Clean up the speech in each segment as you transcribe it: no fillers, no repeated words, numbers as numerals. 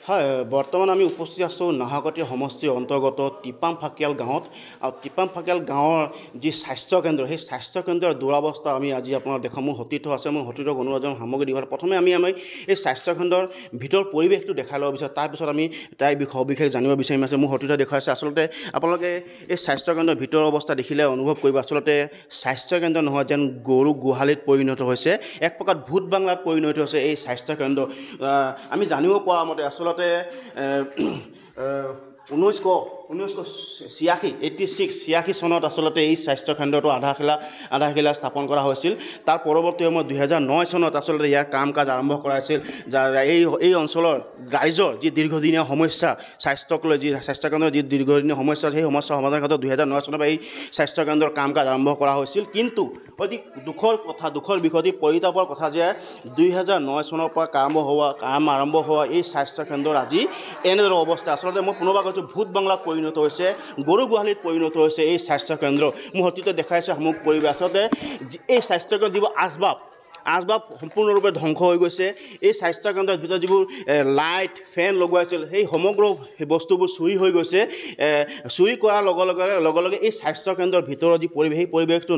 হয়, বৰ্তমান আমি উপস্থিত আছোঁ নাহৰকটী সমষ্টিৰ অন্তৰ্গত টিপাম ফাকিয়াল গাঁৱত। আৰু টিপাম ফাকিয়াল গাঁৱৰ যি স্বাস্থ্যকেন্দ্ৰ, সেই স্বাস্থ্যকেন্দ্ৰৰ দুৰৱস্থা আমি আজি আপোনাক দেখাম। মোৰ সতীৰ্থ আছে, মোৰ সতীৰ্থক অনুৰোধ সামগ্ৰী দিব। প্ৰথমে আমি এই স্বাস্থ্যকেন্দ্ৰৰ ভিতৰৰ পৰিৱেশটো দেখাই ল'ব বিচাৰোঁ, তাৰপিছত আমি তাইৰ সবিশেষ জানিব বিচাৰিম আছে। মোৰ সতীৰ্থ দেখুৱাইছে, আচলতে আপোনালোকে এই স্বাস্থ্যকেন্দ্ৰৰ ভিতৰৰ অৱস্থা দেখিলে অনুভৱ কৰিব, আচলতে স্বাস্থ্যকেন্দ্ৰ নহয়, যেন গৰু গোহালিত পৰিণত হৈছে, এক প্ৰকাৰ ভূত বাংলাত পৰিণত হৈছে এই স্বাস্থ্যকেন্দ্ৰ। আমি জানিব পৰা মতে আচলতে 1986 চনত আচলতে এই স্বাস্থ্যকেন্দ্ৰটো আধাৰশিলা স্থাপন কৰা হৈছিল। তাৰ পৰৱৰ্তী সময়ত 2009 চনত আচলতে ইয়াৰ কাম কাজ আৰম্ভ কৰা হৈছিল। এই অঞ্চলৰ ৰাইজৰ যি দীৰ্ঘদিনীয়া সমস্যা, স্বাস্থ্যক লৈ যি স্বাস্থ্যকেন্দ্ৰৰ যি দীৰ্ঘদিনীয়া সমস্যা, সেই সমস্যা সমাধানৰ ক্ষেত্ৰত 2009 চনৰ পৰা এই স্বাস্থ্যকেন্দ্ৰৰ কাম কাজ আৰম্ভ কৰা হৈছিল। কিন্তু অতি দুখৰ বিষয়, অতি পৰিতাপৰ কথা যে 2009 চনৰ পৰা কাম আৰম্ভ হোৱা এই স্বাস্থ্যকেন্দ্ৰৰ আজি এনেদৰে অৱস্থা। আচলতে মই পুনৰবাৰ কৈছোঁ, ভূত বাংলাত পৰিণত হৈছে, গৰু গোহালিত পৰিণত হৈছে এই স্বাস্থ্যকেন্দ্ৰ। মোৰ সতীৰ্থই দেখাইছে সামগ্ৰিক পৰিৱেশ। আচলতে এই স্বাস্থ্যকেন্দ্ৰৰ যিবোৰ আচবাব সম্পূৰ্ণৰূপে ধ্বংস হৈ গৈছে। এই স্বাস্থ্যকেন্দ্ৰৰ ভিতৰত যিবোৰ লাইট ফেন লগোৱাইছিল, সেই সমগ্ৰ বস্তুবোৰ চুৰি হৈ গৈছে। চুৰি কৰাৰ লগে লগে এই স্বাস্থ্যকেন্দ্ৰৰ ভিতৰৰ যি পৰিৱেশ, সেই পৰিৱেশটো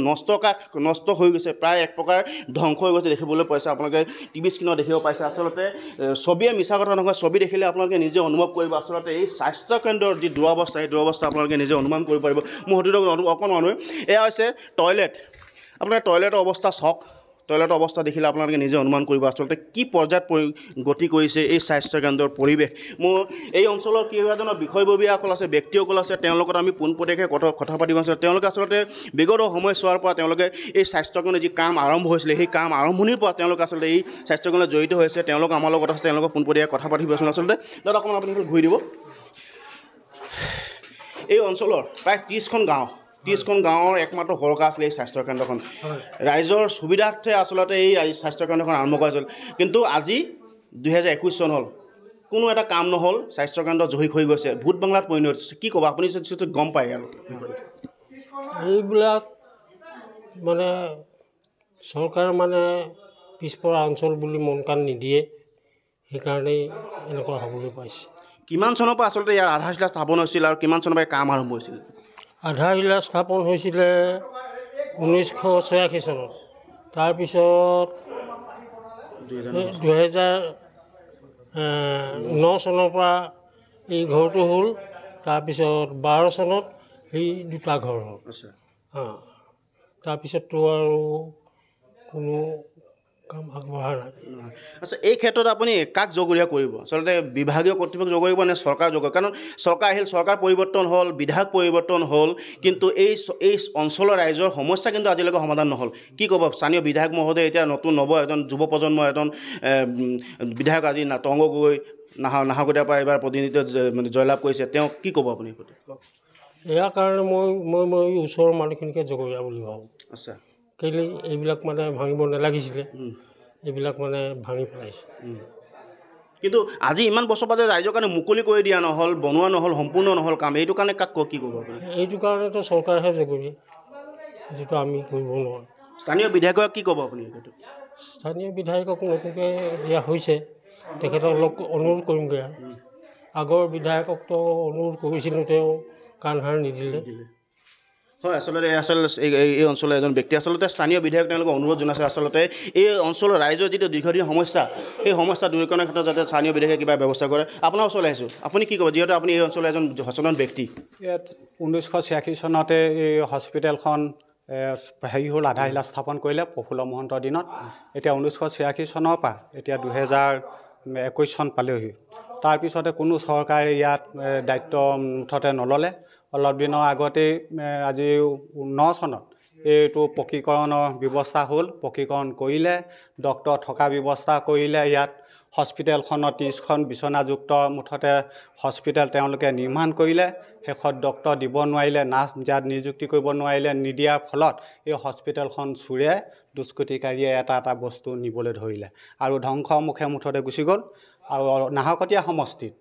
নষ্ট হৈ গৈছে, প্ৰায় এক প্ৰকাৰ ধ্বংস হৈ গৈছে দেখিবলৈ পাইছে। আপোনালোকে টিভি স্ক্ৰীণত দেখিব পাইছে। আচলতে ছবিয়ে মিছা কথা নহয়, ছবি দেখিলে আপোনালোকে নিজে অনুভৱ কৰিব। আচলতে এই স্বাস্থ্যকেন্দ্ৰৰ যি দুৰৱস্থা, সেই দুৰৱস্থা আপোনালোকে নিজে অনুমান কৰিব পাৰিব। মোৰ সতীৰ্থক অকণমান এয়া হৈছে টয়লেট। আপোনাৰ টয়লেটৰ অৱস্থা চাওক, টয়লেটৰ অৱস্থা দেখিলে আপোনালোকে নিজে অনুমান কৰিব আচলতে কি পৰ্যায়ত গতি কৰিছে এই স্বাস্থ্যকেন্দ্ৰৰ পৰিৱেশ। মোৰ এই অঞ্চলৰ কেইবাজনৰ বিষয়ববীয়াসকল আছে, ব্যক্তিসকল আছে, তেওঁলোকৰ আমি পোনপটীয়াকৈ কথা পাতিব আছে। তেওঁলোকে আচলতে বিগত সময়ছোৱাৰ পৰা তেওঁলোকে এই স্বাস্থ্যকেন্দ্ৰৰ যি কাম আৰম্ভ হৈছিলে, সেই কাম আৰম্ভণিৰ পৰা তেওঁলোকে আচলতে এই স্বাস্থ্যকেন্দ্ৰত জড়িত হৈছে। তেওঁলোক আমাৰ লগত আছে, তেওঁলোকক পোনপটীয়াকৈ কথা পাতিব আচলতে। দাদা অকণমান আপুনি ঘূৰি দিব। এই অঞ্চলৰ প্ৰায় 30খন গাঁৱৰ একমাত্ৰ সৰকা আছিলে এই স্বাস্থ্যকেন্দ্ৰখন। ৰাইজৰ সুবিধাৰ্থে আচলতে এই স্বাস্থ্যকেন্দ্ৰখন আৰম্ভ কৰা হৈছিল। কিন্তু আজি 2021 চন হ'ল, কোনো এটা কাম নহ'ল, স্বাস্থ্যকেন্দ্ৰ জহিক হৈ গৈছে, ভূত বাংলাত পৰিণত হৈছে। কি ক'ব আপুনি গম পায়? আৰু এইবিলাক মানে চৰকাৰ পিছপৰা অঞ্চল বুলি মন কাণ নিদিয়ে, সেইকাৰণেই এনেকুৱা হ'বলৈ পাইছে। কিমান চনৰ পৰা আচলতে ইয়াৰ আধাৰশিলা স্থাপন হৈছিল আৰু কিমান চনৰ পৰা কাম আৰম্ভ হৈছিল? আধাৰশিলা স্থাপন হৈছিলে 1986 চনত। তাৰপিছত 2009 চনৰ পৰা এই ঘৰটো হ'ল। তাৰপিছত 12 চনত এই দুটা ঘৰ হ'ল। তাৰপিছততো আৰু কোনো কাম আগবঢ়া নাই। আচ্ছা, এই ক্ষেত্ৰত আপুনি কাক জগৰীয়া কৰিব? আচলতে বিভাগীয় কৰ্তৃপক্ষ জগৰিব নে চৰকাৰ জগৰিব? কাৰণ চৰকাৰ আহিল, চৰকাৰ পৰিৱৰ্তন হ'ল, বিধায়ক পৰিৱৰ্তন হ'ল, কিন্তু এই অঞ্চলৰ ৰাইজৰ সমস্যা কিন্তু আজিলৈকে সমাধান নহ'ল। কি ক'ব স্থানীয় বিধায়ক মহোদয়, এতিয়া এজন যুৱ প্ৰজন্মৰ এজন বিধায়ক আজি তংগ গগৈ নাহৰকটীয়াৰ পৰা এইবাৰ প্ৰতিনিধিত্ব জয়লাভ কৰিছে, তেওঁক কি ক'ব আপুনি? ইয়াৰ কাৰণে মই ওচৰৰ মানুহখিনিকে জগৰীয়া বুলি ভাবোঁ। আচ্ছা, কেলৈ এইবিলাক ভাঙিব নালাগিছিলে, এইবিলাক ভাঙি পেলাইছে। কিন্তু আজি ইমান বছৰ পাছত ৰাইজৰ কাৰণে মুকলি কৰি দিয়া নহ'ল, বনোৱা নহ'ল, সম্পূৰ্ণ নহ'ল কাম। এইটো কাৰণে কাক কি ক'ব? এইটো কাৰণেতো চৰকাৰহে জগৰীয়া, যিটো আমি কৰিব নোৱাৰোঁ। স্থানীয় বিধায়কক কি ক'ব আপুনি? স্থানীয় বিধায়কক নতুনকৈ দিয়া হৈছে, তেখেতক অনুৰোধ কৰিমগৈ। আগৰ বিধায়ককতো অনুৰোধ কৰিছিলোঁ, তেওঁ কাণ সাৰ নিদিলে। হয়, আচলতে এই অঞ্চলৰ এজন ব্যক্তি, আচলতে স্থানীয় বিধায়ক তেওঁলোকে অনুৰোধ জনাইছে। আচলতে এই অঞ্চলৰ ৰাইজৰ যিটো দীৰ্ঘদিনীয়া সমস্যা, এই সমস্যা দূৰীকৰণৰ ক্ষেত্ৰত যাতে স্থানীয় বিধায়কে কিবা ব্যৱস্থা কৰে। আপোনাৰ ওচৰলৈ আহিছোঁ, আপুনি কি ক'ব, যিহেতু আপুনি এই অঞ্চলৰ এজন সচেতন ব্যক্তি? ইয়াত 1986 চনতে এই হস্পিটেলখন হ'ল, আধাৰশিলা স্থাপন কৰিলে প্ৰফুল্ল মহন্তৰ দিনত। এতিয়া 1986 চনৰ পৰা এতিয়া 2021 চন পালেহি। তাৰপিছতে কোনো চৰকাৰে ইয়াত দায়িত্ব মুঠতে নল'লে। অলপ দিনৰ আগতেই আজি 9 চনত এইটো পকীকৰণৰ ব্যৱস্থা হ'ল, পকীকৰণ কৰিলে, ডক্তৰ থকা ব্যৱস্থা কৰিলে। ইয়াত হস্পিটেলখনত 30খন বিচনাযুক্ত মুঠতে হস্পিটেল তেওঁলোকে নিৰ্মাণ কৰিলে। শেষত ডক্তৰ দিব নোৱাৰিলে, নাৰ্ছ ইয়াত নিযুক্তি কৰিব নোৱাৰিলে। নিদিয়াৰ ফলত এই হস্পিটেলখন চোৰে দুষ্কৃতিকাৰীয়ে এটা বস্তু নিবলৈ ধৰিলে আৰু ধ্বংসৰ মুখে মুঠতে গুচি গ'ল। আৰু নাহৰকটীয়া সমষ্টিত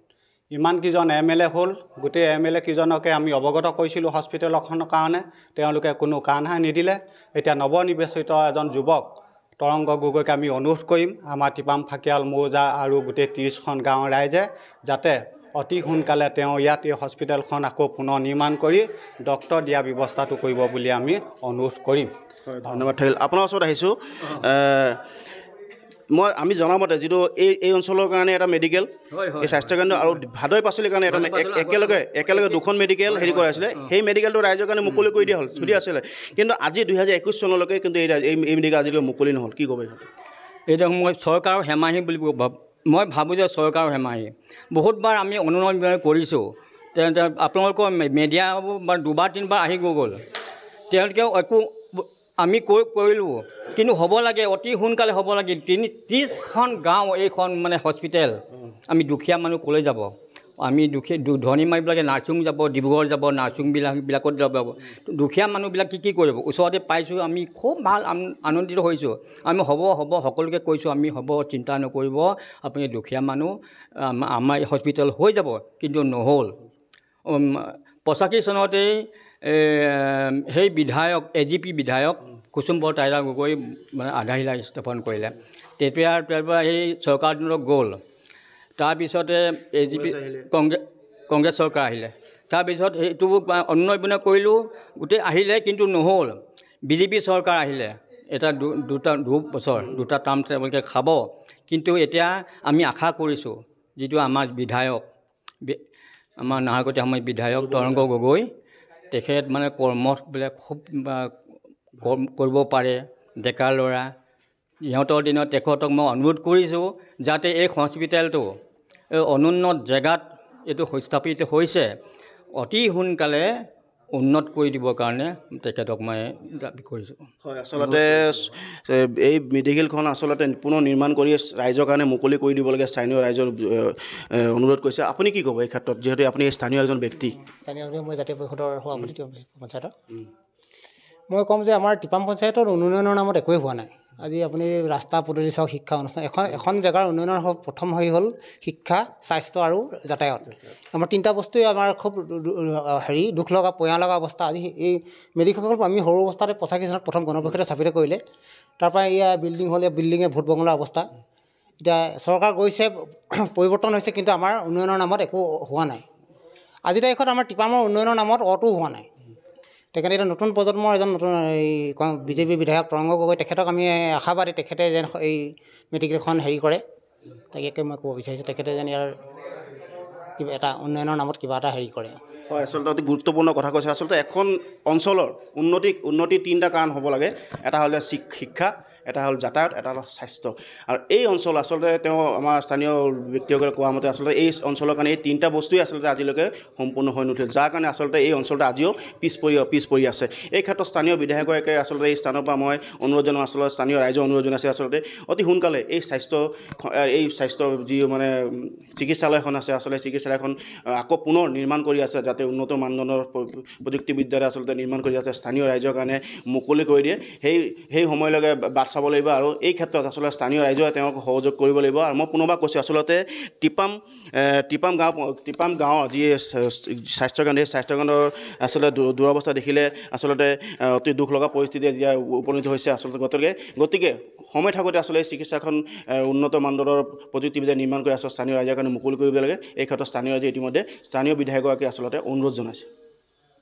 ইমানকেইজন MLA হ'ল, গোটেই MLA কেইজনকে আমি অৱগত কৰিছিলোঁ হস্পিটেলখনৰ কাৰণে, তেওঁলোকে কোনো কাণসাৰ নিদিলে। এতিয়া নৱনিৰ্বাচিত এজন যুৱক তৰংগ গগৈক আমি অনুৰোধ কৰিম আমাৰ টিপাম ফাকিয়াল মৌজা আৰু গোটেই 30খন গাঁৱৰ ৰাইজে যাতে অতি সোনকালে তেওঁ ইয়াত এই হস্পিটেলখন আকৌ পুনৰ নিৰ্মাণ কৰি ডক্টৰ দিয়া ব্যৱস্থাটো কৰিব বুলি আমি অনুৰোধ কৰিম। ধন্যবাদ থাকিল। আপোনাৰ ওচৰত আহিছোঁ। আমি জনামতে যিটো এই অঞ্চলৰ কাৰণে এটা মেডিকেল এই স্বাস্থ্যকেন্দ্ৰ আৰু ভাদৈ পাচলিৰ কাৰণে এটা একেলগে দুখন মেডিকেল হেৰি কৰা হৈছিলে, সেই মেডিকেলটো ৰাইজৰ কাৰণে মুকলি কৰি দিয়া হ'ল ছুটি আছিলে, কিন্তু আজি 2021 চনলৈকে কিন্তু এই মেডিকেল আজিলৈকে মুকলি নহ'ল। কি ক'ব? এইটো মই চৰকাৰৰ হেমাহি বুলি মই ভাবোঁ যে চৰকাৰৰ হেমাহি বহুতবাৰ আমি অনুনয় কৰিছোঁ, আপোনালোকৰ মিডিয়া দুবাৰ তিনিবাৰ আহি গ'ল, তেওঁলোকেও একো আমি কৰিলোঁ, কিন্তু হ'ব লাগে অতি সোনকালে হ'ব লাগে। 30খন গাঁও এইখন মানে হস্পিটেল, আমি দুখীয়া মানুহ ক'লৈ যাব? আমি ধনী মানুহবিলাকে নাৰ্ছিং যাব, ডিব্ৰুগড় যাব, নাৰ্ছিংবিলাকত যাব। দুখীয়া মানুহবিলাক কি কৰিব? ওচৰতে পাইছোঁ, আমি খুব ভাল আনন্দিত হৈছোঁ। আমি হ'ব সকলোকে কৈছোঁ, আমি হ'ব, চিন্তা নকৰিব, আপুনি দুখীয়া মানুহ, আমাৰ হস্পিটেল হৈ যাব, কিন্তু নহ'ল। 85 চনতেই সেই বিধায়ক AGP বিধায়ক কুসুম বৰতাইৰা গগৈ মানে আধাশিলা স্থাপন কৰিলে। তেতিয়াৰ পৰা সেই চৰকাৰ দিনত গ'ল। তাৰপিছতে AGP কংগ্ৰেছ চৰকাৰ আহিলে। তাৰপিছত সেইটো অনুনয় কৰিলোঁ, গোটেই আহিলে, কিন্তু নহ'ল। BJP চৰকাৰ আহিলে, এটা দুবছৰ দুটা টাৰ্ম তেওঁলোকে খাব, কিন্তু এতিয়া আমি আশা কৰিছোঁ যিটো আমাৰ বিধায়ক, আমাৰ নাহৰকটীয়া সমষ্টিৰ বিধায়ক তৰংগ গগৈ, তেখেত মানে কৰ্মবিলাক খুব কৰিব পাৰে, ডেকা ল'ৰা। ইহঁতৰ দিনত তেখেতক মই অনুৰোধ কৰিছোঁ যাতে এই হস্পিটেলটো অনুন্নত জেগাত এইটো স্থাপিত হৈছে, অতি সোনকালে উন্নত কৰি দিবৰ কাৰণে তেখেতক মই দাবী কৰিছোঁ। হয়, আচলতে এই মেডিকেলখন আচলতে পুনৰ নিৰ্মাণ কৰি ৰাইজৰ কাৰণে মুকলি কৰি দিব লাগে, স্থানীয় ৰাইজৰ অনুৰোধ কৰিছে। আপুনি কি ক'ব এই ক্ষেত্ৰত, যিহেতু আপুনি স্থানীয় এজন ব্যক্তি? স্থানীয় মই জাতীয় পৰিষদৰ সভাপতি পঞ্চায়তৰ। মই ক'ম যে আমাৰ টিপাম পঞ্চায়তৰ উন্নয়নৰ নামত একোৱেই হোৱা নাই। আজি আপুনি ৰাস্তা পদূলি চাওক, শিক্ষা অনুষ্ঠান, এখন জেগাৰ উন্নয়নৰ প্ৰথম হ'ল শিক্ষা, স্বাস্থ্য আৰু যাতায়াত। আমাৰ 3টা বস্তুৱে আমাৰ খুব দুখ লগা, পয়া লগা অৱস্থা। আজি এই মেডিকেলখন আমি সৰু অৱস্থাতে 85 চনত প্ৰথম গণপৰিষদে স্থাপিত কৰিলে, তাৰপৰা এয়া বিল্ডিং হ'লে বিল্ডিঙে ভূত বঙলাৰ অৱস্থা। এতিয়া চৰকাৰ গৈছে, পৰিৱৰ্তন হৈছে, কিন্তু আমাৰ উন্নয়নৰ নামত একো হোৱা নাই। আজি তাৰিখত আমাৰ টিপামৰ উন্নয়নৰ নামত অটো হোৱা নাই। তেখেতে এতিয়া নতুন প্ৰজন্মৰ এজন নতুন এই BJP বিধায়ক তৰংগ গগৈ, তেখেতক আমি আশাবাদী, তেখেতে যেন এই মেডিকেলখন হেৰি কৰে, তাকে মই ক'ব বিচাৰিছোঁ, তেখেতে যেন ইয়াৰ কিবা এটা উন্নয়নৰ নামত কিবা এটা হেৰি কৰে। হয়, আচলতে অতি গুৰুত্বপূৰ্ণ কথা কৈছে। আচলতে এখন অঞ্চলৰ উন্নতিৰ 3টা কাৰণ হ'ব লাগে। এটা হ'লে শিক্ষা, এটা হ'ল যাতায়াত, এটা হ'ল স্বাস্থ্য। আৰু এই অঞ্চল আচলতে তেওঁ আমাৰ স্থানীয় ব্যক্তিসকলে কোৱা মতে আচলতে এই অঞ্চলৰ কাৰণে এই 3টা বস্তুৱেই আচলতে আজিলৈকে সম্পূৰ্ণ হৈ নুঠিল, যাৰ কাৰণে আচলতে এই অঞ্চলটো আজিও পিছ পৰি আছে। এই ক্ষেত্ৰত স্থানীয় বিধায়কগৰাকীয়ে আচলতে এই স্থানৰ পৰা মই অনুৰোধ জনাওঁ, আচলতে স্থানীয় ৰাইজৰ অনুৰোধ জনাইছে আচলতে অতি সোনকালে এই স্বাস্থ্য যি মানে চিকিৎসালয়খন আছে, আচলতে চিকিৎসালয়খন আকৌ পুনৰ নিৰ্মাণ কৰি আছে, যাতে উন্নত মানদণ্ডৰ প্ৰযুক্তিবিদ্যাৰে আচলতে নিৰ্মাণ কৰি যাতে স্থানীয় ৰাইজৰ কাৰণে মুকলি কৰি দিয়ে, সেই সময়লৈকে বাট চাব লাগিব। আৰু এই ক্ষেত্ৰত আচলতে স্থানীয় ৰাইজে তেওঁলোকক সহযোগ কৰিব লাগিব। আৰু মই পুনৰবাৰ কৈছোঁ, আচলতে টিপাম গাঁৱৰ যি স্বাস্থ্যকেন্দ্ৰ, সেই স্বাস্থ্যকেন্দ্ৰৰ আচলতে দুৰৱস্থা দেখিলে আচলতে অতি দুখ লগা পৰিস্থিতি এতিয়া উপনীত হৈছে। আচলতে গতিকে সময় থাকোঁতে আচলতে এই চিকিৎসাখন উন্নত মানদণ্ডৰ প্ৰযুক্তিবিদ্যা নিৰ্মাণ কৰি আচলতে স্থানীয় ৰাইজৰ কাৰণে মুকলি কৰিব লাগে। এই ক্ষেত্ৰত স্থানীয় ৰাইজে ইতিমধ্যে স্থানীয় বিধায়কগৰাকীয়ে আচলতে অনুৰোধ জনাইছে।